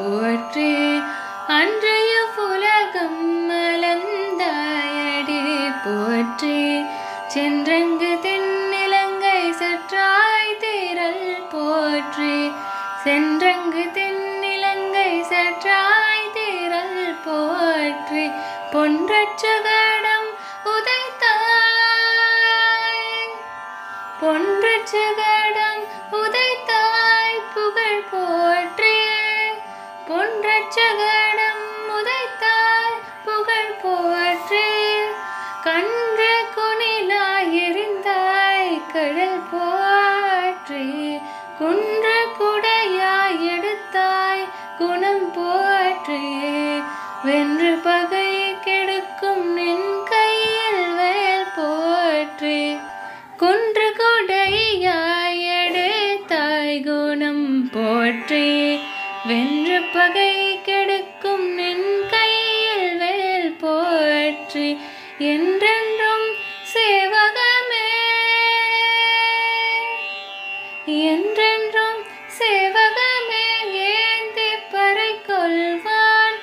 போற்றி அன்றைய உலகம் மலர்ந்தாயடி போற்றி சென்றங்கு தென்னிலங்கை சற்றாய் திரள் போற்றி சென்றங்கு தென்னிலங்கை சற்றாய் திரள் போற்றி பொன்றச்சகடம் உதைத்தாய் பொன்றச்சகடம் உதைத்தாய் புகழ் போற்றி பொன்றச்சகடம் உதைத்தாய் புகழ் போற்றி கன்று குணிலாய் எரிந்தாய் கடல் போற்றி குன்று குடையாய் எடுத்தாய் குணம் போற்றி வென்று பகை கெடுக்கும் நின் கையில் வேல் போற்றி குன்று குடையாய் எடுத்தாய் குணம் போற்றி வென்று பகை கெடுக்கும் நின் கையில் வேல் போற்றி என்றென்றும் சேவகமே என்றென்றும் சேவகமே ஏந்தி பறை கொள்வான்